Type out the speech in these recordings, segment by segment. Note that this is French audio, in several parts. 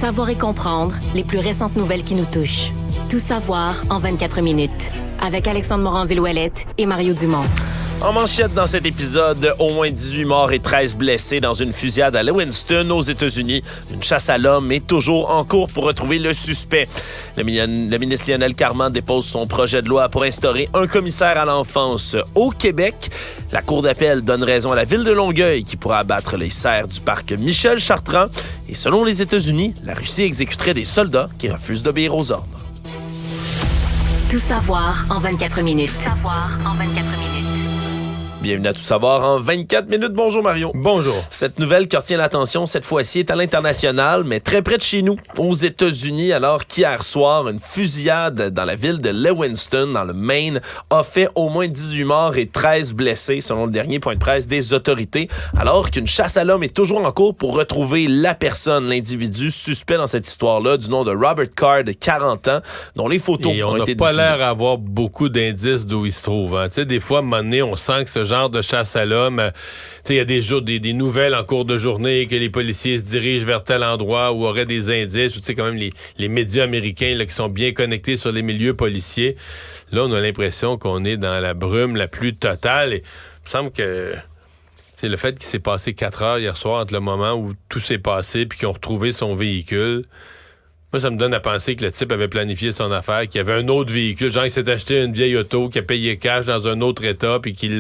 Savoir et comprendre les plus récentes nouvelles qui nous touchent. Tout savoir en 24 minutes. Avec Alexandre Morin-Villouellette et Mario Dumont. En manchette dans cet épisode, au moins 18 morts et 13 blessés dans une fusillade à Lewiston, aux États-Unis. Une chasse à l'homme est toujours en cours pour retrouver le suspect. Le ministre Lionel Carman dépose son projet de loi pour instaurer un commissaire à l'enfance au Québec. La Cour d'appel donne raison à la ville de Longueuil qui pourra abattre les cerfs du parc Michel Chartrand. Et selon les États-Unis, la Russie exécuterait des soldats qui refusent d'obéir aux ordres. Tout savoir en 24 minutes. Tout savoir en 24 minutes. Bienvenue à Tout savoir en 24 minutes. Bonjour Mario. Bonjour. Cette nouvelle qui retient l'attention cette fois-ci est à l'international, mais très près de chez nous, aux États-Unis, alors qu'hier soir, une fusillade dans la ville de Lewiston, dans le Maine, a fait au moins 18 morts et 13 blessés, selon le dernier point de presse des autorités, alors qu'une chasse à l'homme est toujours en cours pour retrouver la personne, l'individu suspect dans cette histoire-là, du nom de Robert Carr, de 40 ans, dont les photos ont été diffusées. On n'a pas l'air d'avoir beaucoup d'indices d'où il se trouve. Hein. Tu sais, des fois, à un moment donné, on sent que ce genre de chasse à l'homme, il y a des nouvelles en cours de journée que les policiers se dirigent vers tel endroit où aurait des indices, ou tu sais, quand même les médias américains là, qui sont bien connectés sur les milieux policiers. Là, on a l'impression qu'on est dans la brume la plus totale. Et il me semble que le fait qu'il s'est passé 4 heures hier soir entre le moment où tout s'est passé puis qu'ils ont retrouvé son véhicule. Moi, ça me donne à penser que le type avait planifié son affaire, qu'il y avait un autre véhicule, genre il s'est acheté une vieille auto, qu'il a payé cash dans un autre état, puis il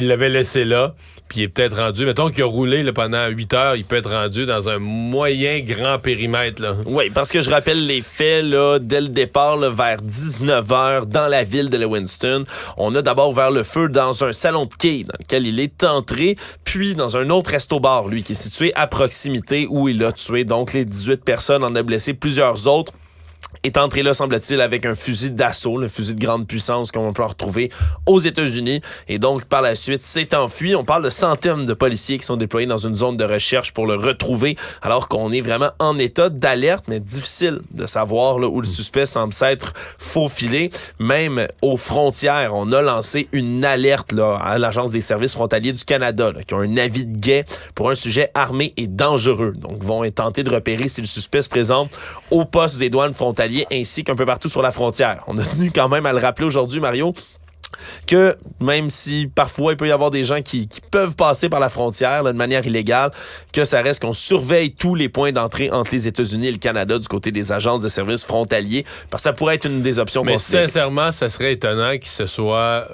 l'avait laissé là, puis il est peut-être rendu, mettons qu'il a roulé là, pendant 8 heures, il peut être rendu dans un moyen grand périmètre. Là. Oui, parce que je rappelle les faits, là, dès le départ, là, vers 19h, dans la ville de Lewiston, on a d'abord ouvert le feu dans un salon de quai dans lequel il est entré, puis dans un autre resto-bar, lui, qui est situé à proximité où il a tué donc les 18 personnes, en a blessé plusieurs autres. Est entré là, semble-t-il, avec un fusil d'assaut, le fusil de grande puissance qu'on peut retrouver aux États-Unis. Et donc, par la suite, s'est enfui. On parle de centaines de policiers qui sont déployés dans une zone de recherche pour le retrouver, alors qu'on est vraiment en état d'alerte, mais difficile de savoir là, où le suspect semble s'être faufilé. Même aux frontières, on a lancé une alerte là, à l'Agence des services frontaliers du Canada, là, qui ont un avis de guet pour un sujet armé et dangereux. Donc, vont tenter de repérer si le suspect se présente au poste des douanes frontalières ainsi qu'un peu partout sur la frontière. On a tenu quand même à le rappeler aujourd'hui, Mario, que même si parfois il peut y avoir des gens qui peuvent passer par la frontière là, de manière illégale, que ça reste qu'on surveille tous les points d'entrée entre les États-Unis et le Canada du côté des agences de services frontaliers, parce que ça pourrait être une des options considérées. Mais sincèrement, ça serait étonnant qu'il se soit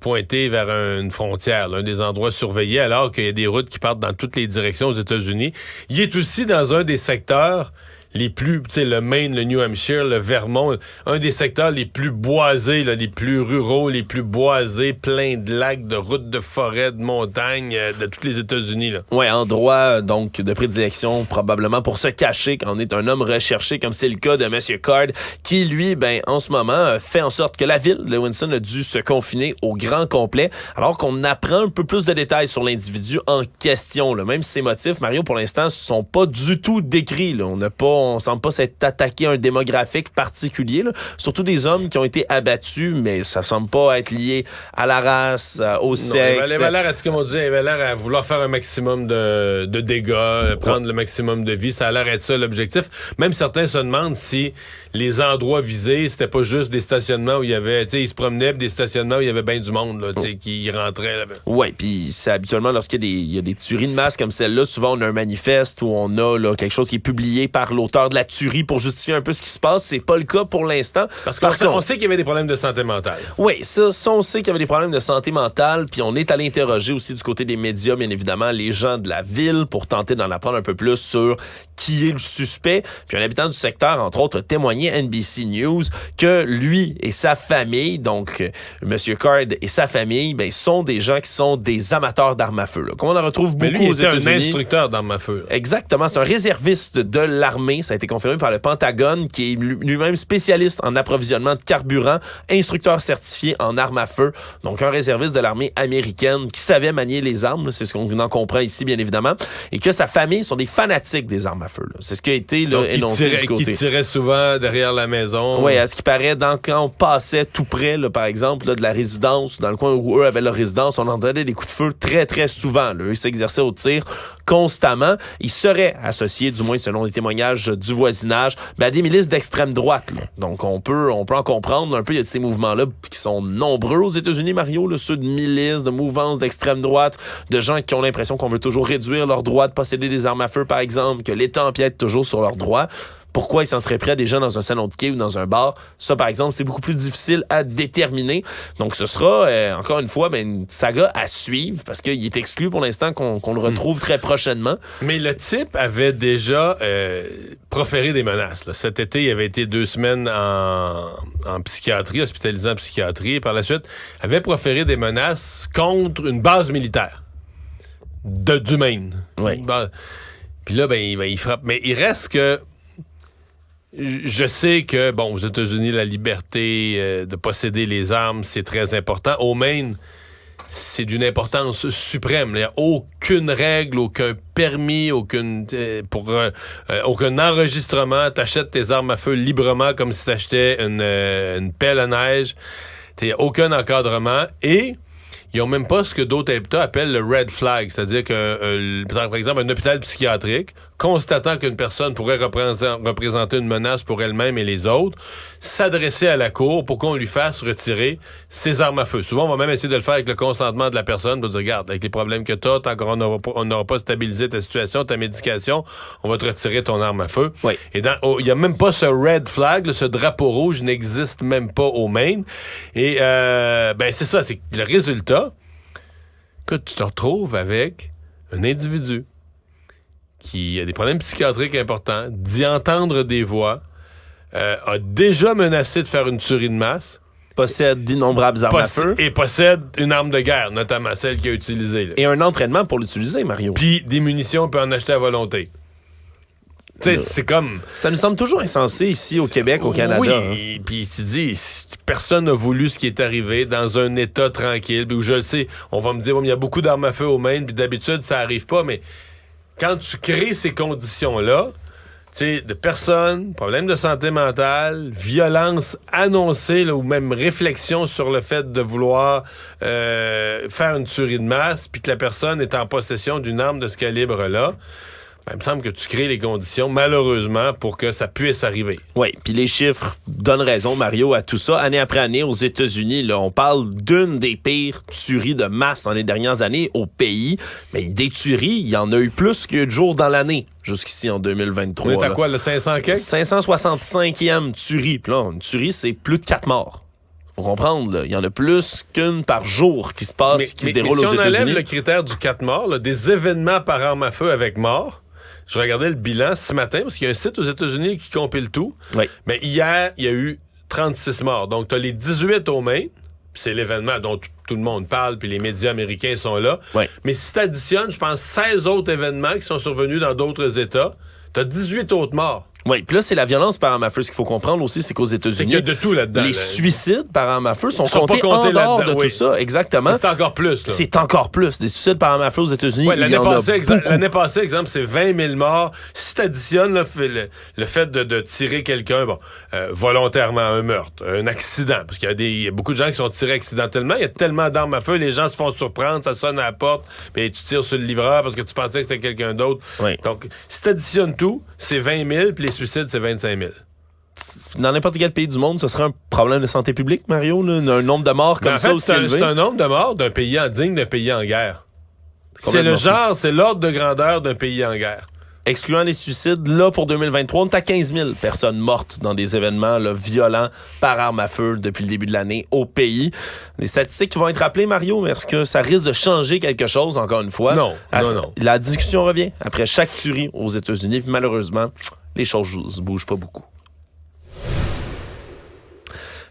pointé vers une frontière, l'un des endroits surveillés, alors qu'il y a des routes qui partent dans toutes les directions aux États-Unis. Il est aussi dans un des secteurs les plus, tu sais, le Maine, le New Hampshire, le Vermont, un des secteurs les plus boisés, là, les plus ruraux, les plus boisés, plein de lacs, de routes, de forêts, de montagnes, de tous les États-Unis. Oui, endroit donc de prédilection probablement pour se cacher quand on est un homme recherché, comme c'est le cas de M. Carr, qui lui, en ce moment, fait en sorte que la ville de Lewiston a dû se confiner au grand complet, alors qu'on apprend un peu plus de détails sur l'individu en question. Là. Même si ses motifs, Mario, pour l'instant, ne sont pas du tout décrits. Là. On semble pas s'être attaqué à un démographique particulier, là. Surtout des hommes qui ont été abattus, mais ça semble pas être lié à la race, au sexe. Il avait l'air à vouloir faire un maximum de dégâts, prendre le maximum de vie. Ça a l'air être ça l'objectif. Même certains se demandent si les endroits visés, c'était pas juste des stationnements où il y avait, tu sais, ils se promenaient, des stationnements où il y avait bien du monde, là, tu sais, qui rentrait là-bas. Oui, puis c'est habituellement lorsqu'il y a des tueries de masse comme celle-là, souvent on a un manifeste où on a là, quelque chose qui est publié par l'auteur de la tuerie pour justifier un peu ce qui se passe. C'est pas le cas pour l'instant. Parce qu'on sait qu'il y avait des problèmes de santé mentale. Oui, ça, on sait qu'il y avait des problèmes de santé mentale, puis on est allé interroger aussi du côté des médias, bien évidemment, les gens de la ville pour tenter d'en apprendre un peu plus sur qui est le suspect. Puis un habitant du secteur, entre autres, a témoigné à NBC News que lui et sa famille, donc M. Carr et sa famille, sont des gens qui sont des amateurs d'armes à feu. Là. Comme on en retrouve beaucoup aux États-Unis. C'est un instructeur d'armes à feu. Exactement, c'est un réserviste de l'armée. Ça a été confirmé par le Pentagone, qui est lui-même spécialiste en approvisionnement de carburant, instructeur certifié en armes à feu. Donc un réserviste de l'armée américaine qui savait manier les armes. Là. C'est ce qu'on en comprend ici, bien évidemment. Et que sa famille sont des fanatiques des armes à feu. Là. C'est ce qui a été là, énoncé du côté. Qui tirait souvent derrière la maison. Oui, à ce qui paraît, quand on passait tout près, là, par exemple, là, de la résidence, dans le coin où eux avaient leur résidence, on entendait des coups de feu très, très souvent. Là. Eux s'exerçaient au tir constamment. Il serait associé, du moins selon les témoignages du voisinage, à des milices d'extrême droite. Là. Donc, on peut en comprendre un peu. Il y a de ces mouvements-là qui sont nombreux aux États-Unis, Mario, là, ceux de milices, de mouvances d'extrême droite, de gens qui ont l'impression qu'on veut toujours réduire leur droit de posséder des armes à feu, par exemple, que l'État empiète toujours sur leurs droits. Pourquoi ils s'en seraient pris à des gens dans un salon de quai ou dans un bar? Ça, par exemple, c'est beaucoup plus difficile à déterminer. Donc, ce sera, encore une fois, une saga à suivre parce qu'il est exclu pour l'instant qu'on le retrouve très prochainement. Mais le type avait déjà proféré des menaces. Là. Cet été, il avait été 2 semaines en psychiatrie, hospitalisé en psychiatrie. Et par la suite, avait proféré des menaces contre une base militaire du Maine. Oui. Puis là, il frappe. Mais il reste que... Je sais que, aux États-Unis, la liberté de posséder les armes, c'est très important. Au Maine, c'est d'une importance suprême. Il n'y a aucune règle, aucun permis, aucun enregistrement. Tu achètes tes armes à feu librement comme si tu achetais une pelle à neige. Il n'y a aucun encadrement. Et ils n'ont même pas ce que d'autres États appellent le red flag, c'est-à-dire que, par exemple, un hôpital psychiatrique, constatant qu'une personne pourrait représenter une menace pour elle-même et les autres, s'adresser à la cour pour qu'on lui fasse retirer ses armes à feu. Souvent, on va même essayer de le faire avec le consentement de la personne pour dire, regarde, avec les problèmes que tu as, tant qu'on n'aura pas stabilisé ta situation, ta médication, on va te retirer ton arme à feu. Oui. Et il n'y a même pas ce red flag, ce drapeau rouge n'existe même pas au Maine. Et c'est ça, c'est le résultat que tu te retrouves avec un individu qui a des problèmes psychiatriques importants, d'y entendre des voix, a déjà menacé de faire une tuerie de masse. Possède d'innombrables armes à feu. Et possède une arme de guerre, notamment celle qu'il a utilisée. Là. Et un entraînement pour l'utiliser, Mario. Puis des munitions, on peut en acheter à volonté. Tu sais, c'est comme... Ça nous semble toujours insensé ici au Québec, au Canada. Oui, puis tu dis, personne n'a voulu ce qui est arrivé dans un État tranquille, puis où je le sais, on va me dire, il y a beaucoup d'armes à feu au Maine, puis d'habitude, ça arrive pas, mais quand tu crées ces conditions-là, tu sais, de personnes, problèmes de santé mentale, violence annoncée, là, ou même réflexion sur le fait de vouloir faire une tuerie de masse, puis que la personne est en possession d'une arme de ce calibre-là, il me semble que tu crées les conditions, malheureusement, pour que ça puisse arriver. Oui, puis les chiffres donnent raison, Mario, à tout ça. Année après année, aux États-Unis, là, on parle d'une des pires tueries de masse dans les dernières années au pays. Mais des tueries, il y en a eu plus qu'il y a eu de jours dans l'année, jusqu'ici en 2023. On est à quoi, le 500 quelque? 565e tuerie. Puis là, une tuerie, c'est plus de 4 morts. Faut comprendre, là, il y en a plus qu'une par jour qui se passe, qui se déroule aux États-Unis. Si on enlève le critère du 4 morts, là, des événements par arme à feu avec mort, je regardais le bilan ce matin, parce qu'il y a un site aux États-Unis qui compile tout. Oui. Mais hier, il y a eu 36 morts. Donc, tu as les 18 au Maine, puis c'est l'événement dont tout le monde parle, puis les médias américains sont là. Oui. Mais si tu additionnes, je pense, 16 autres événements qui sont survenus dans d'autres États, tu as 18 autres morts. Oui, puis là, c'est la violence par arme à feu. Ce qu'il faut comprendre aussi, c'est qu'aux États-Unis, C'est qu'il y a de tout là-dedans. les suicides par arme à feu sont pas comptés comptés en dehors de là-dedans, oui. tout ça. Exactement. Mais c'est encore plus. Là. C'est encore plus. Des suicides par arme à feu aux États-Unis, Ouais, il y en a beaucoup. L'année passée, exemple, c'est 20 000 morts. Si tu additionnes le fait de tirer quelqu'un, volontairement, un meurtre, un accident, parce qu'il y a beaucoup de gens qui sont tirés accidentellement, il y a tellement d'armes à feu, les gens se font surprendre, ça sonne à la porte, puis tu tires sur le livreur parce que tu pensais que c'était quelqu'un d'autre. Oui. Donc, si tu additionnes tout, c'est 20 000, puis les suicides, c'est 25 000. Dans n'importe quel pays du monde, ce serait un problème de santé publique, Mario, là, un nombre de morts comme ça aussi élevé. C'est un nombre de morts d'un pays digne d'un pays en guerre. C'est l'ordre de grandeur d'un pays en guerre. Excluant les suicides, là, pour 2023, on est à 15 000 personnes mortes dans des événements là, violents par arme à feu depuis le début de l'année au pays. Des statistiques qui vont être rappelées, Mario, mais est-ce que ça risque de changer quelque chose, encore une fois? Non. La discussion revient après chaque tuerie aux États-Unis, puis malheureusement, les choses bougent pas beaucoup.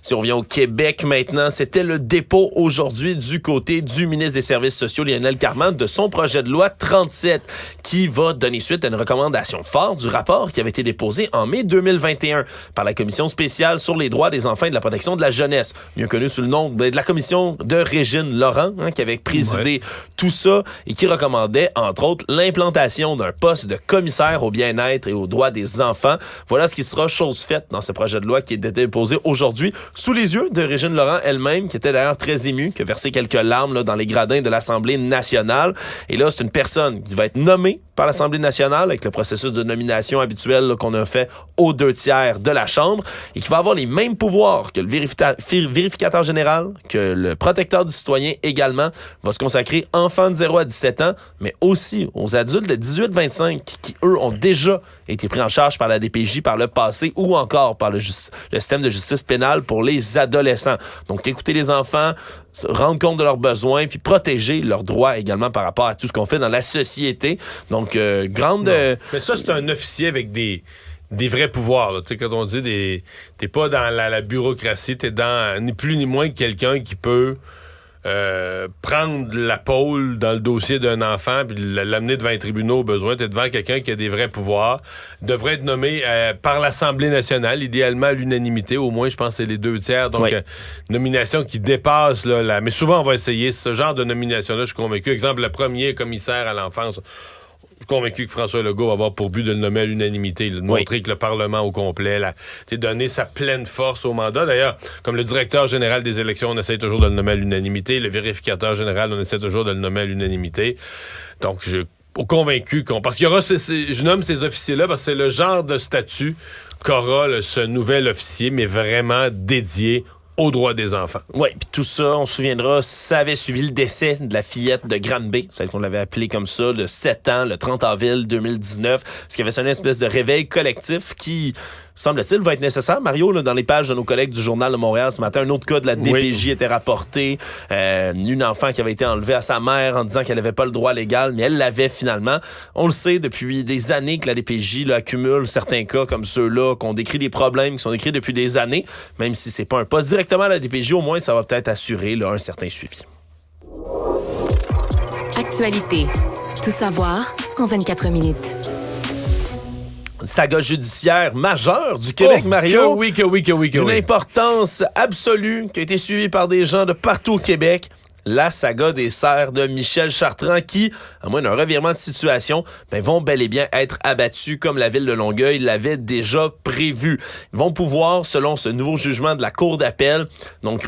Si on revient au Québec maintenant, c'était le dépôt aujourd'hui du côté du ministre des Services sociaux, Lionel Carman, de son projet de loi 37 qui va donner suite à une recommandation forte du rapport qui avait été déposé en mai 2021 par la Commission spéciale sur les droits des enfants et de la protection de la jeunesse, mieux connue sous le nom de la commission de Régine Laurent, qui avait présidé tout ça et qui recommandait, entre autres, l'implantation d'un poste de commissaire au bien-être et aux droits des enfants. Voilà ce qui sera chose faite dans ce projet de loi qui est déposé aujourd'hui sous les yeux de Régine Laurent elle-même, qui était d'ailleurs très émue, qui a versé quelques larmes là, dans les gradins de l'Assemblée nationale. Et là, c'est une personne qui va être nommée par l'Assemblée nationale avec le processus de nomination habituel là, qu'on a fait aux 2/3 de la Chambre et qui va avoir les mêmes pouvoirs que le vérificateur général, que le protecteur du citoyen également, va se consacrer enfants de 0 à 17 ans, mais aussi aux adultes de 18-25 qui, eux, ont déjà été pris en charge par la DPJ par le passé ou encore par le système de justice pénale pour les adolescents. Donc, écouter les enfants, se rendre compte de leurs besoins, puis protéger leurs droits également par rapport à tout ce qu'on fait dans la société. Donc, grande... Mais ça, c'est un officier avec des vrais pouvoirs. Tu sais, quand on dit t'es pas dans la bureaucratie, t'es dans ni plus ni moins que quelqu'un qui peut prendre la pôle dans le dossier d'un enfant puis l'amener devant les tribunaux au besoin. T'es devant quelqu'un qui a des vrais pouvoirs. Devrait être nommé par l'Assemblée nationale, idéalement à l'unanimité. Au moins, je pense que c'est les 2/3. Donc, nomination qui dépasse là. Mais souvent, on va essayer ce genre de nomination-là, je suis convaincu. Exemple, le premier commissaire à l'enfance. Je suis convaincu que François Legault va avoir pour but de le nommer à l'unanimité, de montrer que le Parlement au complet, donner sa pleine force au mandat. D'ailleurs, comme le directeur général des élections, on essaie toujours de le nommer à l'unanimité. Le vérificateur général, on essaie toujours de le nommer à l'unanimité. Donc, je suis convaincu parce qu'il y aura, je nomme ces officiers-là parce que c'est le genre de statut qu'aura ce nouvel officier, mais vraiment dédié aux droits des enfants. Oui, puis tout ça, on se souviendra, ça avait suivi le décès de la fillette de Granby, celle qu'on l'avait appelée comme ça, de 7 ans, le 30 avril 2019, ce qui avait sonné une espèce de réveil collectif qui, semble-t-il, va être nécessaire. Mario, là, dans les pages de nos collègues du Journal de Montréal ce matin, un autre cas de la DPJ était rapporté. Une enfant qui avait été enlevée à sa mère en disant qu'elle n'avait pas le droit légal, mais elle l'avait finalement. On le sait depuis des années que la DPJ là, accumule certains cas comme ceux-là, qu'on décrit des problèmes qui sont décrits depuis des années, même si c'est pas un poste directement à la DPJ, au moins ça va peut-être assurer là, un certain suivi. Actualité. Tout savoir en 24 minutes. Saga judiciaire majeure du Québec, Mario. Que oui. D'une importance absolue qui a été suivie par des gens de partout au Québec. La saga des serres de Michel Chartrand qui, à moins d'un revirement de situation, vont bel et bien être abattus comme la ville de Longueuil l'avait déjà prévu. Ils vont pouvoir, selon ce nouveau jugement de la Cour d'appel, donc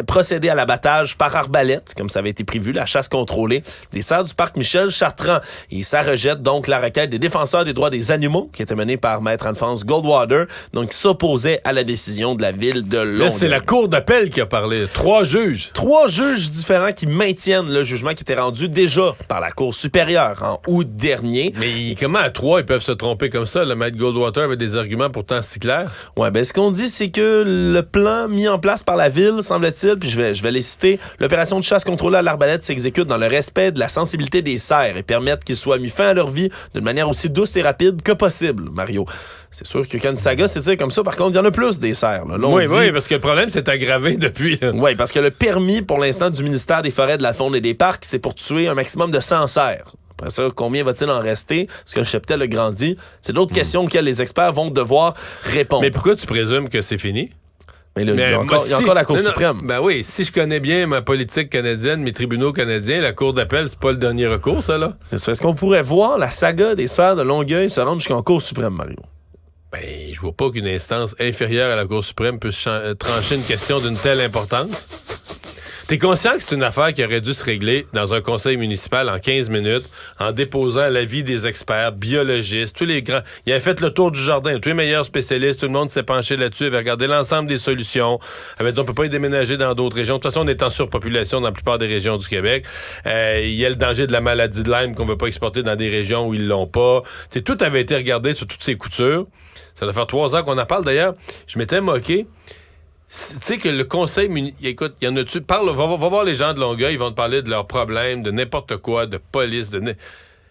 procéder à l'abattage par arbalète, comme ça avait été prévu, la chasse contrôlée des serres du parc Michel Chartrand. Et ça rejette donc la requête des défenseurs des droits des animaux, qui était menée par Maître Anne-France Goldwater, donc qui s'opposait à la décision de la ville de Longueuil. Là, c'est la Cour d'appel qui a parlé. 3 juges. 3 juges différents qui maintiennent le jugement qui était rendu déjà par la Cour supérieure en août dernier. Mais comment à 3 ils peuvent se tromper comme ça? Le Maître Goldwater avait des arguments pourtant si clairs. Ouais, ce qu'on dit, c'est que le plan mis en place par la ville, semble-t-il, puis je vais les citer, l'opération de chasse contrôlée à l'arbalète s'exécute dans le respect de la sensibilité des cerfs et permettre qu'ils soient mis fin à leur vie d'une manière aussi douce et rapide que possible, Mario. C'est sûr que quand une saga s'étire comme ça, par contre, il y en a plus des cerfs. Là, oui, parce que le problème s'est aggravé depuis. Oui, parce que le permis, pour l'instant, du ministère des Forêts, de la Faune et des Parcs, c'est pour tuer un maximum de 100 cerfs. Après ça, combien va-t-il en rester? Parce que le cheptel a grandi. C'est d'autres questions auxquelles les experts vont devoir répondre. Mais pourquoi tu présumes que c'est fini? Mais il y a encore la Cour suprême. Ben oui, si je connais bien ma politique canadienne, mes tribunaux canadiens, la Cour d'appel, c'est pas le dernier recours, ça, là? C'est ça. Est-ce qu'on pourrait voir la saga des serres de Longueuil se rendre jusqu'en Cour suprême, Mario? Ben, je vois pas qu'une instance inférieure à la Cour suprême puisse trancher une question d'une telle importance. T'es conscient que c'est une affaire qui aurait dû se régler dans un conseil municipal en 15 minutes, en déposant l'avis des experts, biologistes, tous les grands... Il avait fait le tour du jardin, tous les meilleurs spécialistes, tout le monde s'est penché là-dessus, avait regardé l'ensemble des solutions, avait dit on peut pas y déménager dans d'autres régions. De toute façon, on est en surpopulation dans la plupart des régions du Québec. Il y a le danger de la maladie de Lyme qu'on veut pas exporter dans des régions où ils l'ont pas. T'sais, tout avait été regardé sur toutes ces coutures. Ça doit faire 3 ans qu'on en parle. D'ailleurs, je m'étais moqué. Tu sais que le conseil écoute, il y en a-tu parle, va voir les gens de Longueuil, ils vont te parler de leurs problèmes, de n'importe quoi, de police,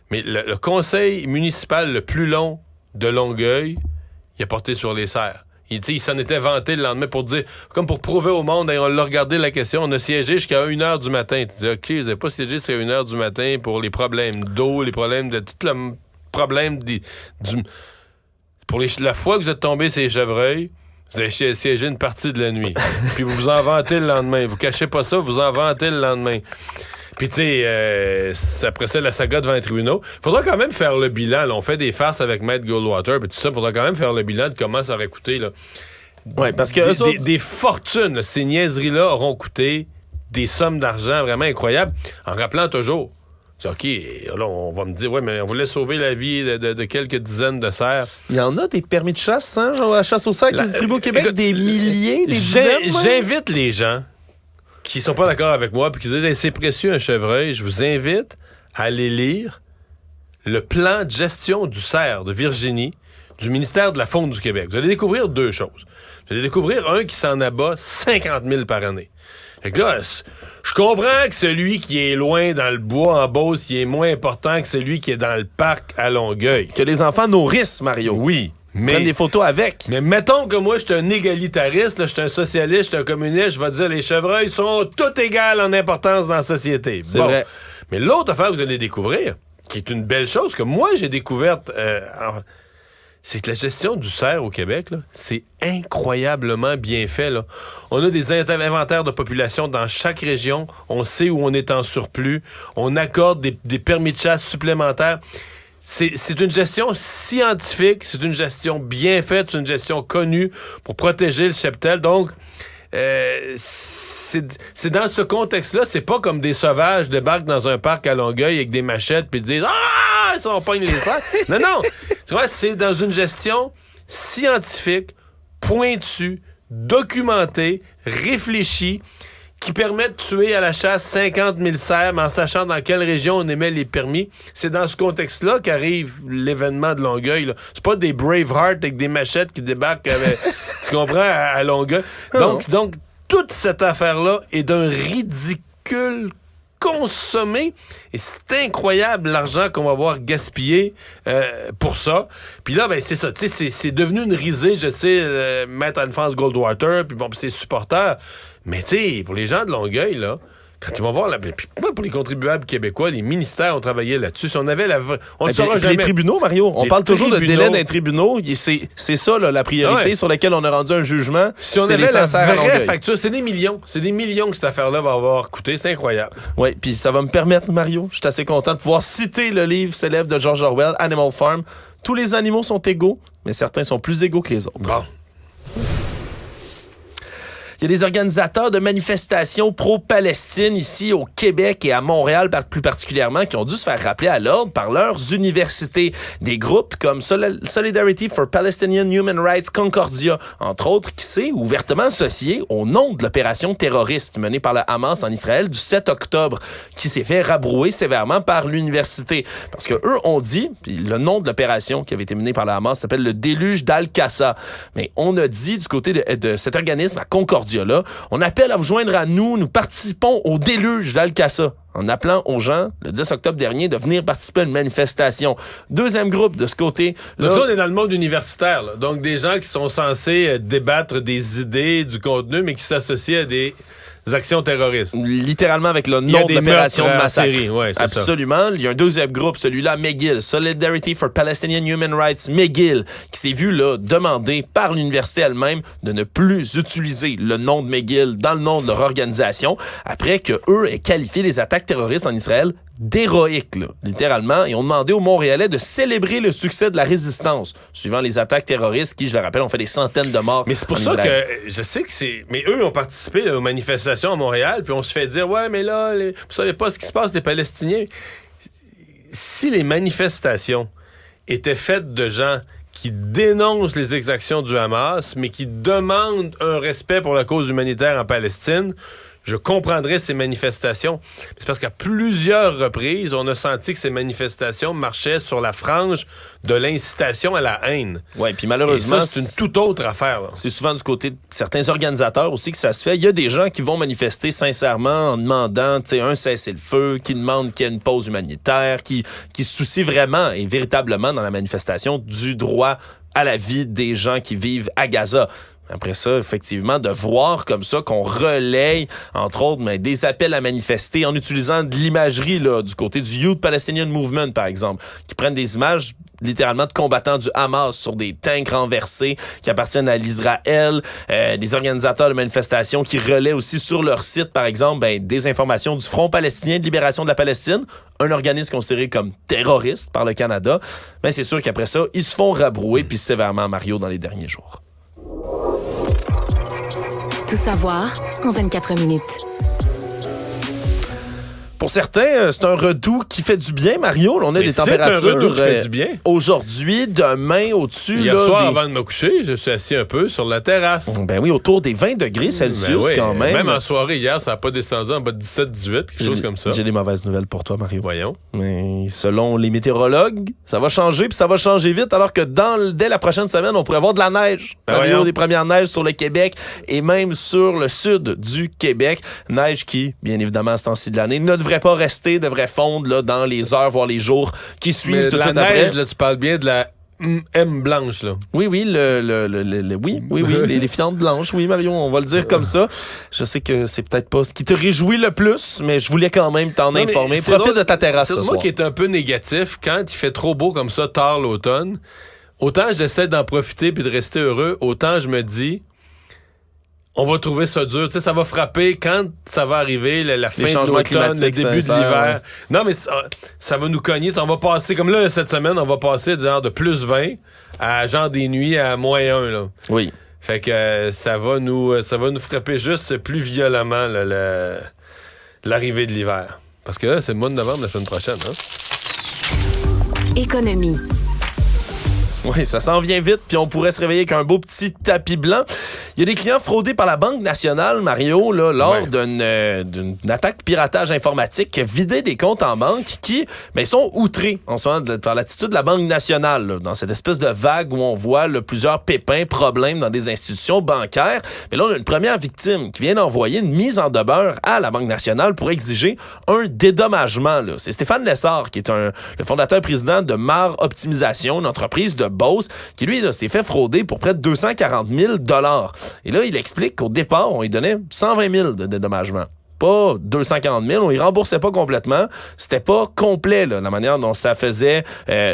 mais le conseil municipal le plus long de Longueuil, il a porté sur les serres. Il s'en était vanté le lendemain pour dire, comme pour prouver au monde, on l'a regardé la question, on a siégé jusqu'à 1h du matin. Tu dis, OK, vous n'avez pas siégé jusqu'à 1h du matin pour les problèmes d'eau, les problèmes de tout le problème pour la fois que vous êtes tombé sur les chevreuils, vous avez siégé une partie de la nuit. Puis vous vous en vantez le lendemain. Vous cachez pas ça, vous en vantez le lendemain. Puis tu sais, après ça, la saga devant les tribunaux. Faudra quand même faire le bilan. Là. On fait des farces avec Maître Goldwater, puis tout ça. Faudra quand même faire le bilan de comment ça aurait coûté. Là. Ouais, parce que des fortunes. Là. Ces niaiseries-là auront coûté des sommes d'argent vraiment incroyables. En rappelant toujours OK, là, on va me dire, ouais, mais on voulait sauver la vie de quelques dizaines de cerfs. Il y en a des permis de chasse, hein, genre à chasse au cerf qui se distribuent au Québec, des milliers, des dizaines. J'invite les gens qui sont pas d'accord avec moi puis qui disent, hey, c'est précieux un chevreuil, je vous invite à aller lire le plan de gestion du cerf de Virginie du ministère de la Faune du Québec. Vous allez découvrir deux choses. Vous allez découvrir un qui s'en abat 50 000 par année. Fait que là, je comprends que celui qui est loin dans le bois en Beauce, il est moins important que celui qui est dans le parc à Longueuil. Que les enfants nourrissent, Mario. Oui, mais... Prennent des photos avec. Mais mettons que moi, je suis un égalitariste, je suis un socialiste, je suis un communiste, je vais dire les chevreuils sont tous égales en importance dans la société. C'est vrai. Mais l'autre affaire que vous allez découvrir, qui est une belle chose que moi, j'ai découverte... c'est que la gestion du cerf au Québec, là, c'est incroyablement bien fait. Là. On a des inventaires de population dans chaque région. On sait où on est en surplus. On accorde des permis de chasse supplémentaires. C'est une gestion scientifique. C'est une gestion bien faite. C'est une gestion connue pour protéger le cheptel. Donc, c'est dans ce contexte-là. C'est pas comme des sauvages débarquent dans un parc à Longueuil avec des machettes puis disent « Ah! Ils sont pognés les cerfs! » Non, non! Tu vois, c'est dans une gestion scientifique, pointue, documentée, réfléchie, qui permet de tuer à la chasse 50 000 cerfs, mais en sachant dans quelle région on émet les permis. C'est dans ce contexte-là qu'arrive l'événement de Longueuil. Là. C'est pas des Braveheart avec des machettes qui débarquent, tu comprends, à Longueuil. Donc, toute cette affaire-là est d'un ridicule consommé, et c'est incroyable l'argent qu'on va voir gaspiller pour ça. Puis là, ben c'est ça, tu sais, c'est devenu une risée, je sais, Maître Anne-France Goldwater, puis bon, ses supporters, mais tu sais, pour les gens de Longueuil, là, quand ils vont voir, puis moi, pour les contribuables québécois, les ministères ont travaillé là-dessus. Si on avait on ne saura jamais. Les tribunaux, Mario, on parle toujours de délai d'un tribunaux. C'est ça, là, la priorité sur laquelle on a rendu un jugement. Si on avait la vraie facture, c'est des millions. C'est des millions que cette affaire-là va avoir coûté. C'est incroyable. Oui, puis ça va me permettre, Mario, je suis assez content de pouvoir citer le livre célèbre de George Orwell, Animal Farm. Tous les animaux sont égaux, mais certains sont plus égaux que les autres. Bon. Il y a des organisateurs de manifestations pro-Palestine ici au Québec et à Montréal plus particulièrement qui ont dû se faire rappeler à l'ordre par leurs universités. Des groupes comme Solidarity for Palestinian Human Rights Concordia, entre autres, qui s'est ouvertement associé au nom de l'opération terroriste menée par le Hamas en Israël du 7 octobre, qui s'est fait rabrouer sévèrement par l'université. Parce que eux ont dit, puis le nom de l'opération qui avait été menée par le Hamas s'appelle le déluge d'Al-Qassa. Mais on a dit du côté de cet organisme à Concordia, là, on appelle à vous joindre à nous. Nous participons au déluge d'Al-Qassa en appelant aux gens, le 10 octobre dernier, de venir participer à une manifestation. Deuxième groupe de ce côté. Là, on est dans le monde universitaire. Là. Donc, des gens qui sont censés débattre des idées, du contenu, mais qui s'associent à des actions terroristes. Littéralement avec le nom de l'opération de massacre. Ouais, absolument. Ça. Il y a un deuxième groupe, celui-là, McGill, Solidarity for Palestinian Human Rights, McGill, qui s'est vu là, demander par l'université elle-même de ne plus utiliser le nom de McGill dans le nom de leur organisation, après qu'eux aient qualifié les attaques terroristes en Israël d'héroïques, là, littéralement, et ont demandé aux Montréalais de célébrer le succès de la résistance, suivant les attaques terroristes qui, je le rappelle, ont fait des centaines de morts. Mais c'est pour ça que je sais que c'est... Mais eux ont participé là, aux manifestations à Montréal, puis on se fait dire, ouais, mais là, vous savez pas ce qui se passe, les Palestiniens. Si les manifestations étaient faites de gens qui dénoncent les exactions du Hamas, mais qui demandent un respect pour la cause humanitaire en Palestine, je comprendrais ces manifestations. C'est parce qu'à plusieurs reprises, on a senti que ces manifestations marchaient sur la frange de l'incitation à la haine. Oui, puis malheureusement... Et ça, c'est une toute autre affaire. Là. C'est souvent du côté de certains organisateurs aussi que ça se fait. Il y a des gens qui vont manifester sincèrement en demandant un cessez-le-feu, qui demandent qu'il y ait une pause humanitaire, qui se soucient vraiment et véritablement dans la manifestation du droit à la vie des gens qui vivent à Gaza. Après ça, effectivement, de voir comme ça qu'on relaye, entre autres, des appels à manifester en utilisant de l'imagerie là, du côté du Youth Palestinian Movement, par exemple, qui prennent des images littéralement de combattants du Hamas sur des tanks renversés qui appartiennent à l'Israël, des organisateurs de manifestations qui relaient aussi sur leur site, par exemple, des informations du Front palestinien de libération de la Palestine, un organisme considéré comme terroriste par le Canada. Mais c'est sûr qu'après ça, ils se font rabrouer puis sévèrement, Mario, dans les derniers jours. Tout savoir en 24 minutes. Pour certains, c'est un redout qui fait du bien, Mario. On a des températures c'est un redout qui fait du bien. Aujourd'hui, demain, au-dessus. Hier soir, avant de me coucher, je suis assis un peu sur la terrasse. Ben oui, autour des 20 degrés Celsius quand même. Même en soirée, hier, ça n'a pas descendu en bas de 17-18, quelque chose comme ça. J'ai des mauvaises nouvelles pour toi, Mario. Voyons. Mais selon les météorologues, ça va changer, puis ça va changer vite, alors que dès la prochaine semaine, on pourrait avoir de la neige. Mario, des premières neiges sur le Québec et même sur le sud du Québec. Neige qui, bien évidemment, à ce temps-ci de l'année, ne devrait pas rester, devrait fondre là, dans les heures, voire les jours qui suivent. Mais tout de la suite neige, après. là, tu parles bien de la M blanche, là. Oui, oui, les fientes blanches, oui, Marion, on va le dire comme ça. Je sais que c'est peut-être pas ce qui te réjouit le plus, mais je voulais quand même t'en informer. Profite de ta terrasse ce soir. C'est moi qui est un peu négatif. Quand il fait trop beau comme ça, tard l'automne, autant j'essaie d'en profiter puis de rester heureux, autant je me dis... On va trouver ça dur. Tu sais, ça va frapper quand ça va arriver, la fin de l'automne, le début de l'hiver. Ouais. Non, mais ça va nous cogner. On va passer, comme là, cette semaine, on va passer genre de plus 20 à genre des nuits à moins 1. Là. Oui. Fait que ça va nous frapper juste plus violemment là, l'arrivée de l'hiver. Parce que là, c'est le mois de novembre la semaine prochaine. Hein? Économie. Oui, ça s'en vient vite, puis on pourrait se réveiller avec un beau petit tapis blanc. Il y a des clients fraudés par la Banque nationale, Mario, là, lors d'une attaque de piratage informatique qui a vidé des comptes en banque qui sont outrés en ce moment par l'attitude de la Banque nationale, là, dans cette espèce de vague où on voit là, plusieurs pépins, problèmes dans des institutions bancaires. Mais là, on a une première victime qui vient d'envoyer une mise en demeure à la Banque nationale pour exiger un dédommagement. Là. C'est Stéphane Lessard, qui est le fondateur-président de Mar Optimisation, une entreprise de Beauce, qui, lui, là, s'est fait frauder pour près de 240 000 $. Et là, il explique qu'au départ, on lui donnait 120 000 de dédommagement. Pas 240 000, on y remboursait pas complètement. C'était pas complet, là, la manière dont ça faisait,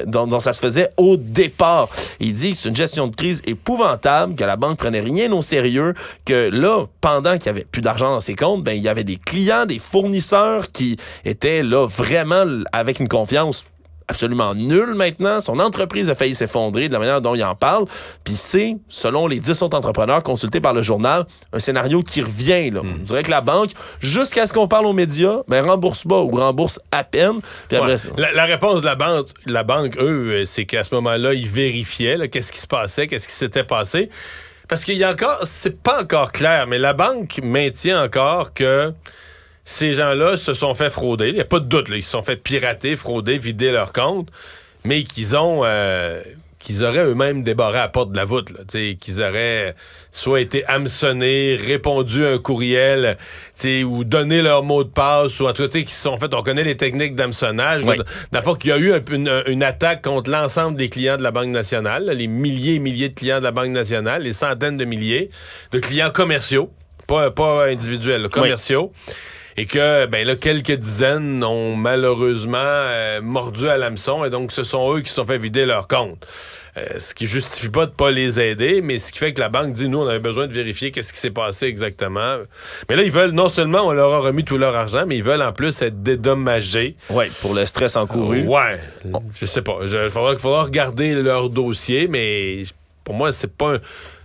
dont ça se faisait au départ. Il dit que c'est une gestion de crise épouvantable, que la banque prenait rien au sérieux, que là, pendant qu'il y avait plus d'argent dans ses comptes, il y avait des clients, des fournisseurs qui étaient là vraiment avec une confiance absolument nul maintenant. Son entreprise a failli s'effondrer de la manière dont il en parle. Puis c'est, selon les 10 autres entrepreneurs consultés par le journal, un scénario qui revient. Là. On dirait que la banque, jusqu'à ce qu'on parle aux médias, rembourse pas ou rembourse à peine. Puis après, la réponse de la banque, eux, c'est qu'à ce moment-là, ils vérifiaient là, qu'est-ce qui se passait, qu'est-ce qui s'était passé. Parce qu'il y a encore, c'est pas encore clair, mais la banque maintient encore que ces gens-là se sont fait frauder. Il n'y a pas de doute. Là. Ils se sont fait pirater, frauder, vider leur compte, mais qu'ils auraient eux-mêmes débarré à la porte de la voûte. Là. Qu'ils auraient soit été hameçonnés, répondu à un courriel, ou donné leur mot de passe, ou en tout cas, qu'ils se sont fait... On connaît les techniques d'hameçonnage. Oui. La fois qu'il y a eu une attaque contre l'ensemble des clients de la Banque nationale, là, les milliers et milliers de clients de la Banque nationale, les centaines de milliers de clients commerciaux, pas individuels, là, commerciaux. Oui. Et que, là, quelques dizaines ont malheureusement mordu à l'hameçon, et donc ce sont eux qui se sont fait vider leur compte. Ce qui justifie pas de pas les aider, mais ce qui fait que la banque dit, nous, on avait besoin de vérifier qu'est-ce qui s'est passé exactement. Mais là, ils veulent, non seulement on leur a remis tout leur argent, mais ils veulent en plus être dédommagés. Oui, pour le stress encouru. Je sais pas. Il faudra regarder leur dossier, mais pour moi, c'est pas...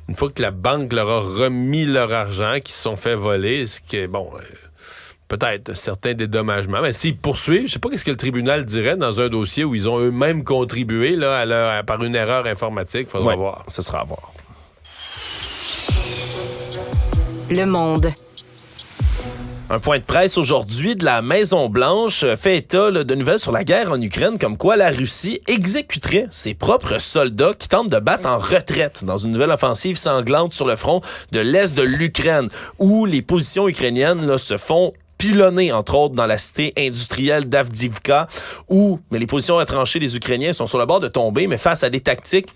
Une fois que la banque leur a remis leur argent, qu'ils se sont fait voler, ce qui est, peut-être certains dédommagements. Mais s'ils poursuivent, je sais pas ce que le tribunal dirait dans un dossier où ils ont eux-mêmes contribué là, par une erreur informatique. Faudra voir. Ce sera à voir. Le Monde. Un point de presse aujourd'hui de la Maison-Blanche fait état de nouvelles sur la guerre en Ukraine, comme quoi la Russie exécuterait ses propres soldats qui tentent de battre en retraite dans une nouvelle offensive sanglante sur le front de l'est de l'Ukraine, où les positions ukrainiennes là, se font pilonnés, entre autres, dans la cité industrielle d'Avdiivka, où les positions retranchées des Ukrainiens sont sur le bord de tomber, mais face à des tactiques,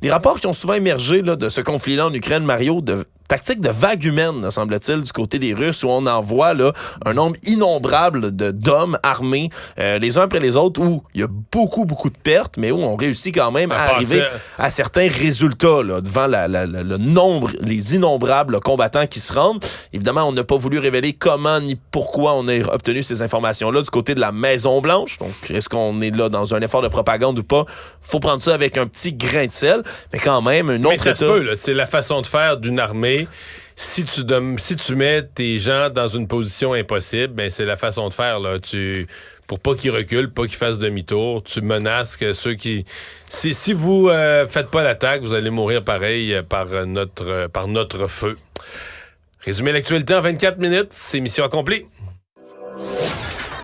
des rapports qui ont souvent émergé là, de ce conflit-là en Ukraine, Mario, de tactique de vague humaine, semble-t-il, du côté des Russes, où on envoie là, un nombre innombrable d'hommes armés, les uns après les autres, où il y a beaucoup, beaucoup de pertes, mais où on réussit quand même à arriver à certains résultats là, devant le nombre, les innombrables combattants qui se rendent. Évidemment, on n'a pas voulu révéler comment ni pourquoi on a obtenu ces informations-là du côté de la Maison-Blanche. Donc, est-ce qu'on est là dans un effort de propagande ou pas? Faut prendre ça avec un petit grain de sel, mais quand même, un autre mais ça se peut, là, c'est la façon de faire d'une armée. si tu mets tes gens dans une position impossible, ben c'est la façon de faire, là. Pour pas qu'ils reculent, pas qu'ils fassent demi-tour, tu menaces que ceux qui... Si vous faites pas l'attaque, vous allez mourir pareil par notre feu. Résumer l'actualité en 24 minutes, c'est mission accomplie.